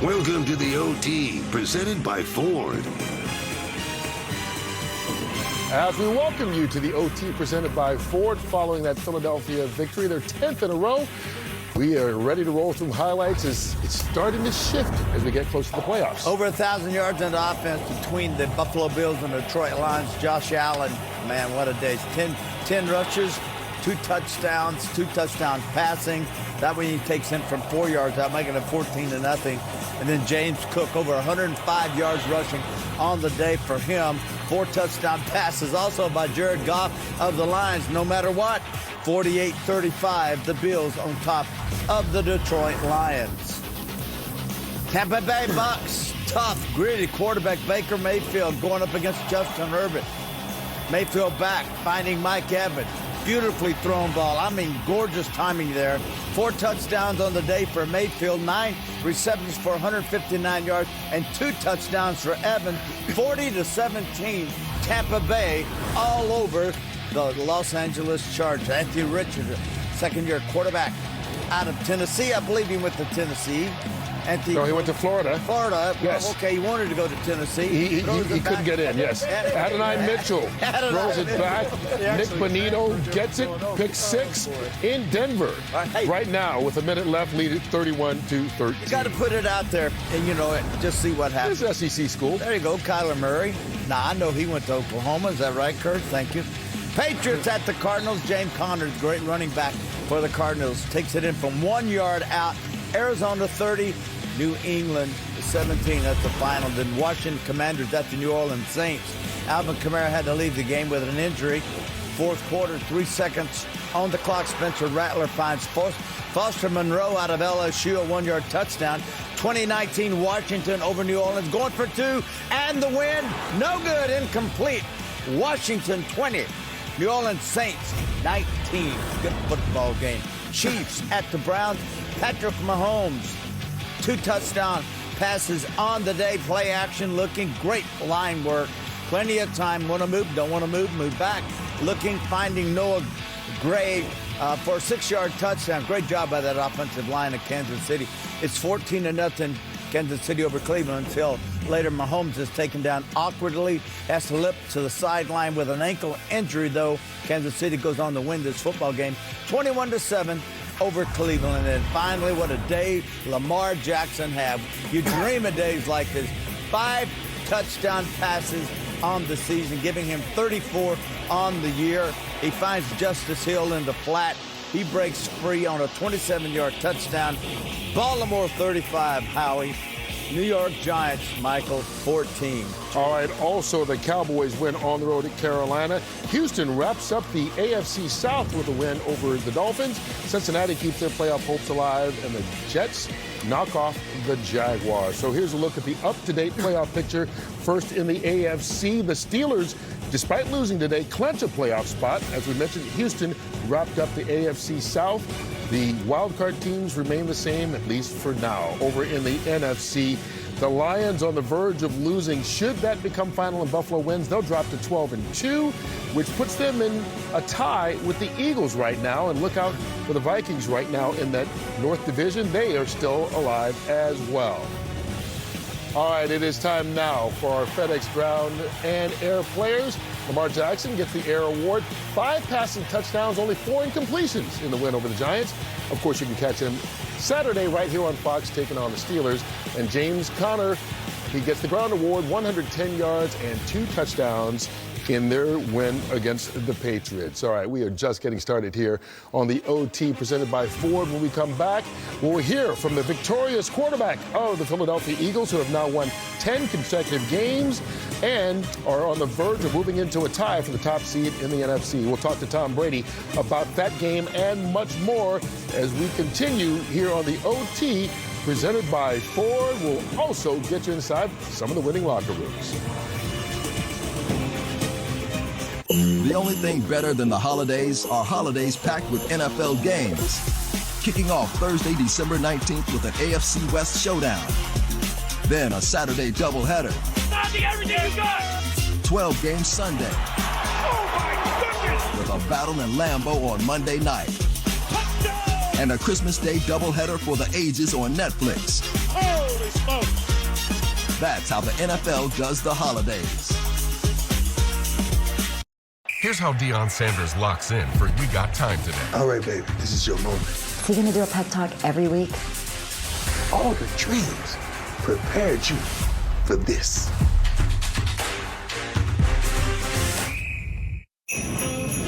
Welcome to the OT, presented by Ford. As we welcome you to the OT presented by Ford following that Philadelphia victory, their 10th in a row. We are ready to roll through highlights as it's starting to shift as we get close to the playoffs. Over 1,000 yards in offense between the Buffalo Bills and the Detroit Lions. Josh Allen, man, what a day. 10 rushes, 2 touchdowns, 2 touchdowns passing. That way he takes him from 4 yards out, making it 14-0. And then James Cook, over 105 yards rushing on the day for him. 4 touchdown passes also by Jared Goff of the Lions. No matter what, 48-35, the Bills on top of the Detroit Lions. Tampa Bay Bucks, tough, gritty quarterback Baker Mayfield going up against Justin Herbert. Mayfield back, finding Mike Evans. Beautifully thrown ball. I mean, gorgeous timing there. 4 touchdowns on the day for Mayfield, 9 receptions for 159 yards, and 2 touchdowns for Evans. 40-17, Tampa Bay all over the Los Angeles Chargers. Anthony Richardson, second-year quarterback out of Tennessee. I believe he went to Tennessee. No, he went to Florida. Florida. Yes. Well, okay, he wanted to go to Tennessee. He couldn't get in, yes. Adonai Mitchell throws it back. Nick Bonito gets it. Pick 6 in Denver. Right now, with a minute left, lead it 31-13. You got to put it out there and, just see what happens. It's SEC school. There you go, Kyler Murray. Now, I know he went to Oklahoma. Is that right, Kurt? Thank you. Patriots at the Cardinals. James Conner, great running back for the Cardinals. Takes it in from 1 yard out. Arizona 30, New England 17. That's the final. Then Washington Commanders at the New Orleans Saints. Alvin Kamara had to leave the game with an injury. Fourth quarter, 3 seconds on the clock. Spencer Rattler finds Foster Monroe out of LSU, a 1 yard touchdown. 2019 Washington over New Orleans, going for 2, and the win, no good, incomplete. Washington 20, New Orleans Saints 19. Good football game. Chiefs at the Browns. Patrick Mahomes, 2 touchdown passes on the day. Play action, looking great line work. Plenty of time. Want to move, don't want to move back. Looking, finding Noah Gray for a 6 yard touchdown. Great job by that offensive line of Kansas City. It's 14-0 Kansas City over Cleveland until later Mahomes is taken down awkwardly. Has to limp to the sideline with an ankle injury, though. Kansas City goes on to win this football game 21-7 over Cleveland. And then finally, what a day Lamar Jackson had. You dream of days like this. 5 touchdown passes on the season, giving him 34 on the year. He finds Justice Hill in the flat. He breaks free on a 27-yard touchdown. Baltimore 35, Howie. New York Giants, Michael, 14. All right, also the Cowboys win on the road at Carolina. Houston wraps up the AFC South with a win over the Dolphins. Cincinnati keeps their playoff hopes alive, and the Jets knock off the Jaguars. So here's a look at the up-to-date playoff picture. First in the AFC, the Steelers, despite losing today, clinch a playoff spot. As we mentioned, Houston wrapped up the AFC South. The wildcard teams remain the same, at least for now. Over in the NFC, the Lions on the verge of losing. Should that become final and Buffalo wins, they'll drop to 12-2, which puts them in a tie with the Eagles right now. And look out for the Vikings right now in that North Division. They are still alive as well. All right, it is time now for our FedEx Ground and Air players. Lamar Jackson gets the Air Award. 5 passing touchdowns, only 4 incompletions in the win over the Giants. Of course, you can catch him Saturday right here on Fox taking on the Steelers. And James Conner, he gets the Ground Award, 110 yards and 2 touchdowns in their win against the Patriots. All right, we are just getting started here on the OT presented by Ford. When we come back, we'll hear from the victorious quarterback of the Philadelphia Eagles, who have now won 10 consecutive games and are on the verge of moving into a tie for the top seed in the NFC. We'll talk to Tom Brady about that game and much more as we continue here on the OT presented by Ford. We'll also get you inside some of the winning locker rooms. The only thing better than the holidays are holidays packed with NFL games. Kicking off Thursday, December 19th with an AFC West showdown. Then a Saturday doubleheader. 12 games Sunday. Oh my goodness! With a battle in Lambeau on Monday night. Touchdown! and a Christmas Day doubleheader for the ages on Netflix. Holy smokes! That's how the NFL does the holidays. Here's how Deion Sanders locks in for You Got Time Today. All right, baby, this is your moment. Is he going to do a pep talk every week? All the dreams prepared you for this.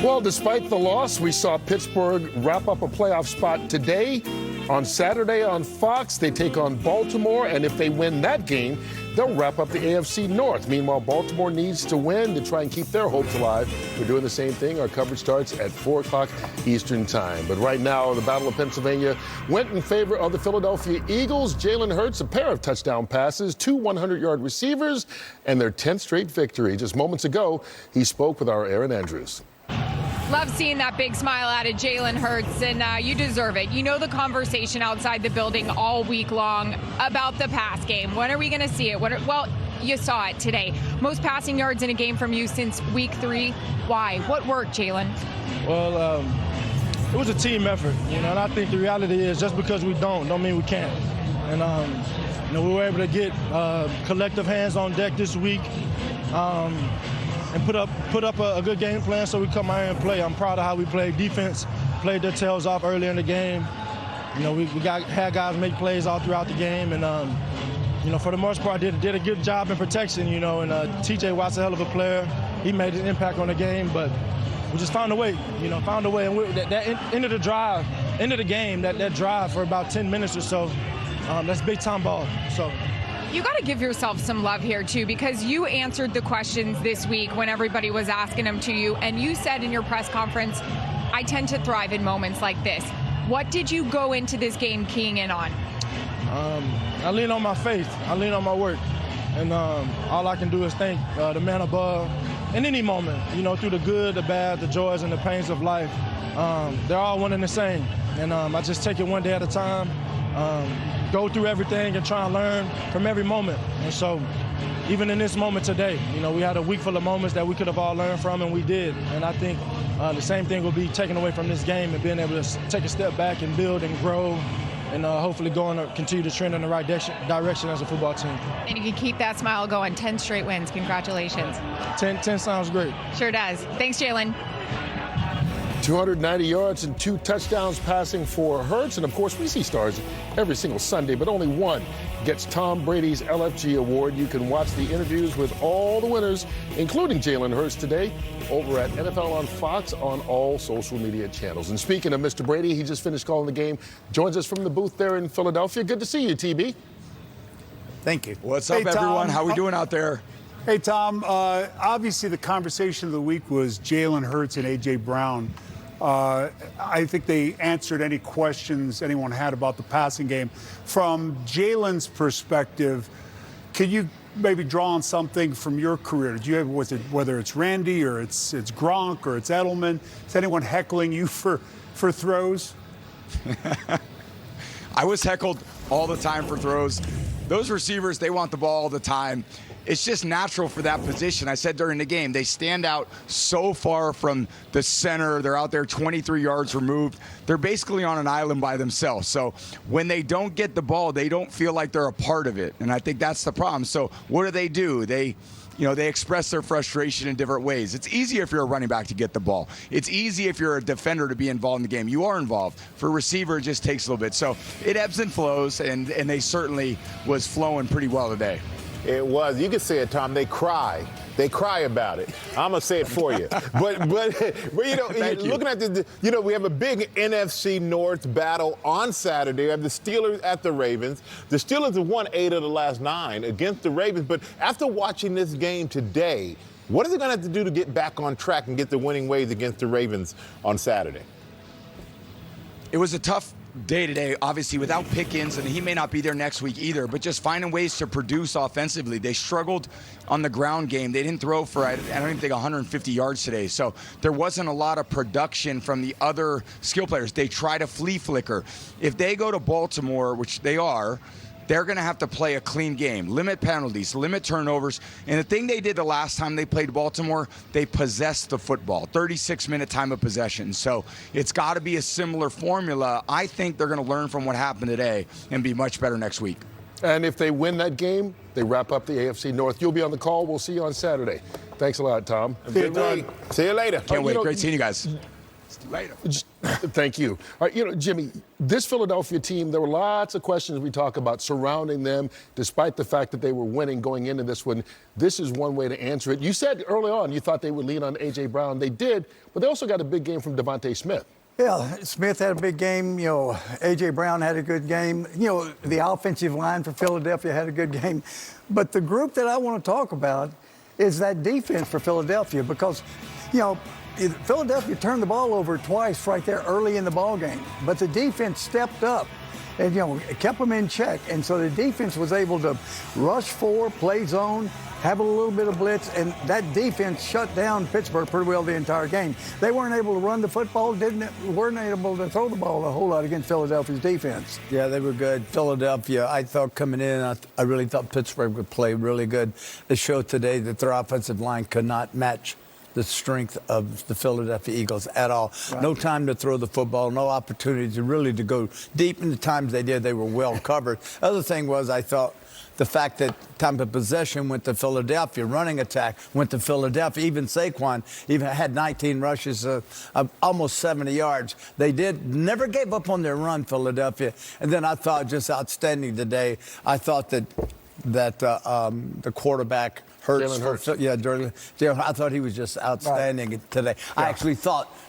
Well, despite the loss, we saw Pittsburgh wrap up a playoff spot today. On Saturday on Fox, they take on Baltimore, and if they win that game, they'll wrap up the AFC North. Meanwhile, Baltimore needs to win to try and keep their hopes alive. We're doing the same thing. Our coverage starts at 4 o'clock Eastern time. But right now, the Battle of Pennsylvania went in favor of the Philadelphia Eagles. Jalen Hurts, a pair of touchdown passes, 2 100-yard receivers, and their 10th straight victory. Just moments ago, he spoke with our Aaron Andrews. Love seeing that big smile out of Jalen Hurts, and you deserve it. You know the conversation outside the building all week long about the pass game. When are we going to see it? Well, you saw it today. Most passing yards in a game from you since week 3. Why? What worked, Jalen? Well, it was a team effort, and I think the reality is just because we don't mean we can't. And we were able to get collective hands on deck this week. And put up a good game plan so we come out here and play. I'm proud of how we played defense, played their tails off early in the game. We had guys make plays all throughout the game, and for the most part did a good job in protection. And T.J. Watt's a hell of a player. He made an impact on the game, but we just found a way. And that end of the game, that drive for about 10 minutes or so, that's big time ball. So. You got to give yourself some love here, too, because you answered the questions this week when everybody was asking them to you. And you said in your press conference, I tend to thrive in moments like this. What did you go into this game keying in on? I lean on my faith. I lean on my work. And all I can do is thank the man above in any moment, through the good, the bad, the joys, and the pains of life. They're all one and the same. And I just take it one day at a time. Go through everything and try and learn from every moment. And so even in this moment today, we had a week full of moments that we could have all learned from, and we did. And I think the same thing will be taken away from this game and being able to take a step back and build and grow and hopefully continue to trend in the right direction as a football team. And you can keep that smile going. 10 straight wins. Congratulations. 10 sounds great. Sure does. Thanks, Jalen. 290 yards and 2 touchdowns passing for Hurts. And, of course, we see stars every single Sunday, but only one gets Tom Brady's LFG award. You can watch the interviews with all the winners, including Jalen Hurts today, over at NFL on Fox on all social media channels. And speaking of Mr. Brady, he just finished calling the game. Joins us from the booth there in Philadelphia. Good to see you, TB. Thank you. What's up, everyone? How we doing out there? Hey, Tom. Obviously, the conversation of the week was Jalen Hurts and A.J. Brown. I think they answered any questions anyone had about the passing game. From Jalen's perspective, can you maybe draw on something from your career? Did you have, whether it's Randy or it's Gronk or it's Edelman, is anyone heckling you for throws? I was heckled all the time for throws. Those receivers, they want the ball all the time. It's just natural for that position. I said during the game, they stand out so far from the center. They're out there 23 yards removed. They're basically on an island by themselves. So when they don't get the ball, they don't feel like they're a part of it. And I think that's the problem. So what do? They express their frustration in different ways. It's easy if you're a running back to get the ball. It's easy if you're a defender to be involved in the game. You are involved. For a receiver, it just takes a little bit. So it ebbs and flows, and they certainly was flowing pretty well today. It was. You could say it, Tom. They cry. They cry about it. I'm gonna say it for you. But looking at this, we have a big NFC North battle on Saturday. We have the Steelers at the Ravens. The Steelers have won 8 of the last 9 against the Ravens. But after watching this game today, what is it gonna have to do to get back on track and get the winning ways against the Ravens on Saturday? It was a tough day today, obviously, without Pickens, and he may not be there next week either, but just finding ways to produce offensively. They struggled on the ground game. They didn't throw for, I don't even think, 150 yards today. So there wasn't a lot of production from the other skill players. They try to flea flicker. If they go to Baltimore, which they are, they're going to have to play a clean game, limit penalties, limit turnovers. And the thing they did the last time they played Baltimore, they possessed the football, 36-minute time of possession. So it's got to be a similar formula. I think they're going to learn from what happened today and be much better next week. And if they win that game, they wrap up the AFC North. You'll be on the call. We'll see you on Saturday. Thanks a lot, Tom. See you later. Can't wait. Great seeing you guys. Later. Thank you. All right, Jimmy, this Philadelphia team, there were lots of questions we talk about surrounding them, despite the fact that they were winning going into this one. This is one way to answer it. You said early on you thought they would lean on A.J. Brown. They did, but they also got a big game from Devontae Smith. Yeah, Smith had a big game. A.J. Brown had a good game. The offensive line for Philadelphia had a good game. But the group that I want to talk about is that defense for Philadelphia because, Philadelphia turned the ball over twice right there early in the ball game, but the defense stepped up and kept them in check. And so the defense was able to rush forward, play zone, have a little bit of blitz, and that defense shut down Pittsburgh pretty well the entire game. They weren't able to run the football, weren't able to throw the ball a whole lot against Philadelphia's defense. Yeah, they were good. Philadelphia, I thought coming in, I really thought Pittsburgh would play really good. It showed today that their offensive line could not match the strength of the Philadelphia Eagles at all. Right. No time to throw the football, no opportunity to go deep. In the times they did, they were well covered. Other thing was, I thought the fact that time of possession went to Philadelphia, running attack went to Philadelphia. Even Saquon had 19 rushes of almost 70 yards. They never gave up on their run, Philadelphia. And then I thought just outstanding today. I thought that the quarterback Hurts. I thought he was just outstanding today. Yeah.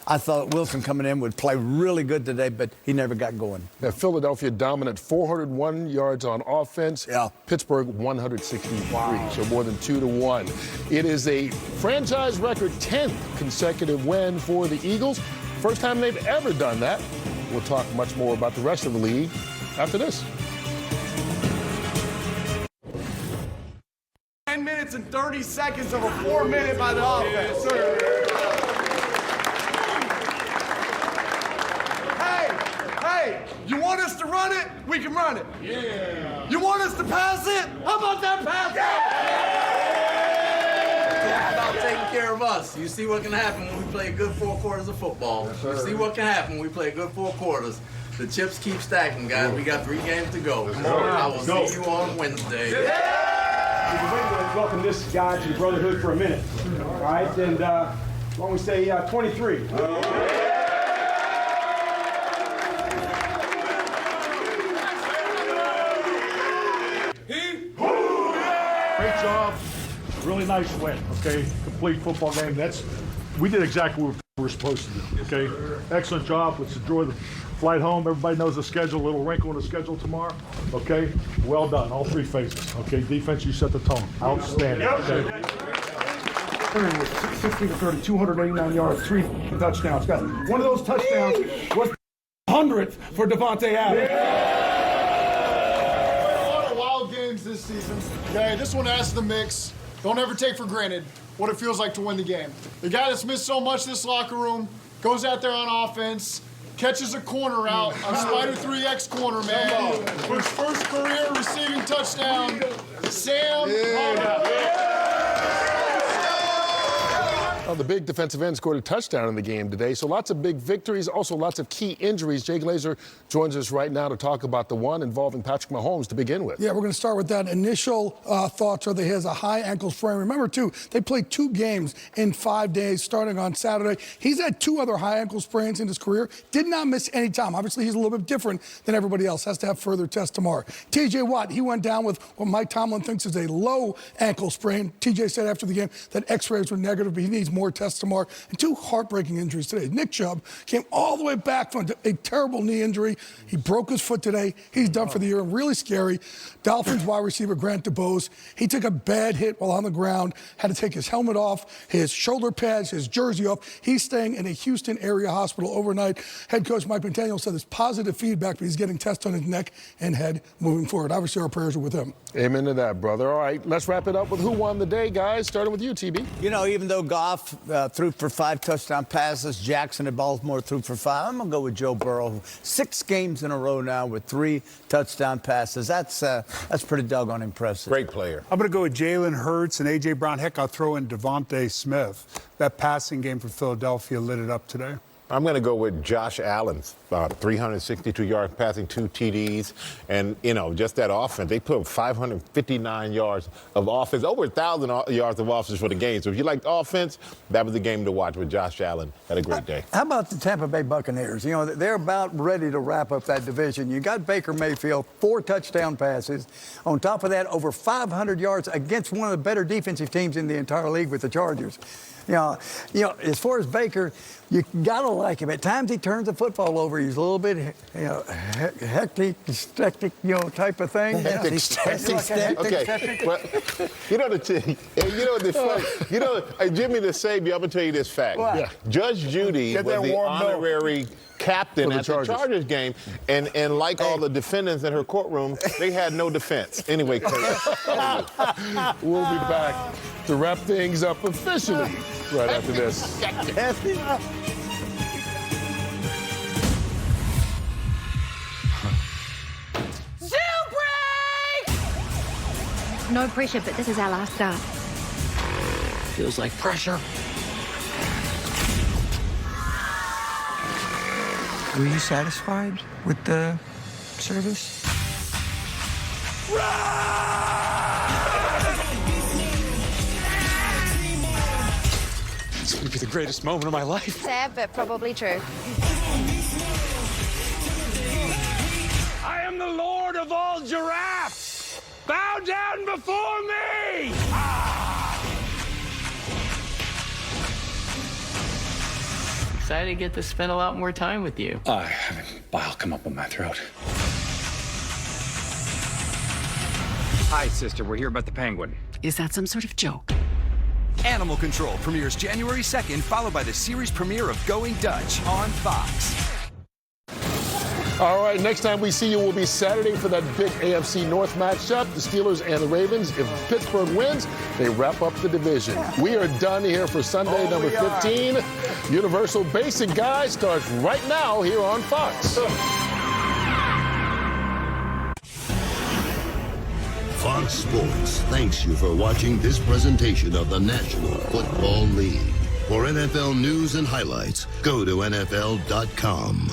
I thought Wilson coming in would play really good today, but he never got going. Now, Philadelphia dominant, 401 yards on offense. Yeah. Pittsburgh 163, so more than 2-1. It is a franchise record 10th consecutive win for the Eagles. First time they've ever done that. We'll talk much more about the rest of the league after this. 10 minutes and 30 seconds of a 4-minute by the offense. Hey, you want us to run it? We can run it. Yeah. You want us to pass it? How about that pass? Yeah. It's about taking care of us. You see what can happen when we play good 4 quarters of football. Yes, you see what can happen when we play good 4 quarters. The chips keep stacking, guys. We got 3 games to go. I will see you on Wednesday. Yeah. We've been waiting to welcome this guy to the Brotherhood for a minute. All right, and why don't we say 23? Great job. Really nice win, okay? Complete football game. We did exactly what we were supposed to do, okay? Excellent job. Let's enjoy the flight home. Everybody knows the schedule, a little wrinkle in the schedule tomorrow, okay? Well done, all 3 phases, okay? Defense, you set the tone. Outstanding, okay? 16-30, 289 yards, 3 touchdowns. One of those touchdowns was 100th for Devontae Adams. A lot of wild games this season. Okay, this one adds to the mix. Don't ever take for granted what it feels like to win the game. The guy that's missed so much this locker room goes out there on offense, catches a corner out on Spider 3X corner, man. For his first career receiving touchdown, Sam The big defensive end scored a touchdown in the game today, so lots of big victories, also lots of key injuries. Jay Glazer joins us right now to talk about the one involving Patrick Mahomes to begin with. Yeah, we're going to start with that. Initial thoughts are that he has a high ankle sprain. Remember, too, they played 2 games in 5 days starting on Saturday. He's had 2 other high ankle sprains in his career. Did not miss any time. Obviously, he's a little bit different than everybody else. Has to have further tests tomorrow. T.J. Watt, he went down with what Mike Tomlin thinks is a low ankle sprain. T.J. said after the game that x-rays were negative, but he needs more tests tomorrow. And 2 heartbreaking injuries today. Nick Chubb came all the way back from a terrible knee injury. He broke his foot today. He's done for the year. Really scary. Dolphins wide receiver Grant DuBose, he took a bad hit while on the ground, had to take his helmet off, his shoulder pads, his jersey off. He's staying in a Houston area hospital overnight. Head coach Mike McDaniel said there's positive feedback, but he's getting tests on his neck and head moving forward. Obviously, our prayers are with him. Amen to that, brother. All right, let's wrap it up with who won the day, guys. Starting with you, TB. Even though Goff Goff threw for 5 touchdown passes. Jackson at Baltimore threw for 5. I'm going to go with Joe Burrow. 6 games in a row now with 3 touchdown passes. That's pretty doggone impressive. Great player. I'm going to go with Jalen Hurts and A.J. Brown. Heck, I'll throw in Devontae Smith. That passing game for Philadelphia lit it up today. I'm going to go with Josh Allen, 362 yards passing, 2 TDs. And, just that offense. They put up 559 yards of offense, over 1,000 yards of offense for the game. So if you like offense, that was the game to watch with Josh Allen. Had a great day. How about the Tampa Bay Buccaneers? They're about ready to wrap up that division. You got Baker Mayfield, 4 touchdown passes. On top of that, over 500 yards against one of the better defensive teams in the entire league with the Chargers. As far as Baker, you got to like him. At times he turns the football over. He's a little bit, hectic, type of thing. Okay. Well, Jimmy the Savior, I'm going to tell you this fact. Yeah. Judge Judy was the honorary captain at the Chargers game, and like all the defendants in her courtroom, they had no defense. Anyway, we'll be back to wrap things up officially right after this. No pressure, but this is our last start. Feels like pressure. Were you satisfied with the service? It's going to be the greatest moment of my life. Sad, but probably true. I am the Lord of all giraffes. Bow down before me. Excited to get to spend a lot more time with you. I have a bile come up on my throat. Hi, sister. We're here about the penguin. Is that some sort of joke? Animal Control premieres January 2nd, followed by the series premiere of Going Dutch on Fox. All right, next time we see you will be Saturday for that big AFC North matchup, the Steelers and the Ravens. If Pittsburgh wins, they wrap up the division. We are done here for Sunday, number 15. Universal Basic Guy starts right now here on Fox. Fox Sports thanks you for watching this presentation of the National Football League. For NFL news and highlights, go to NFL.com.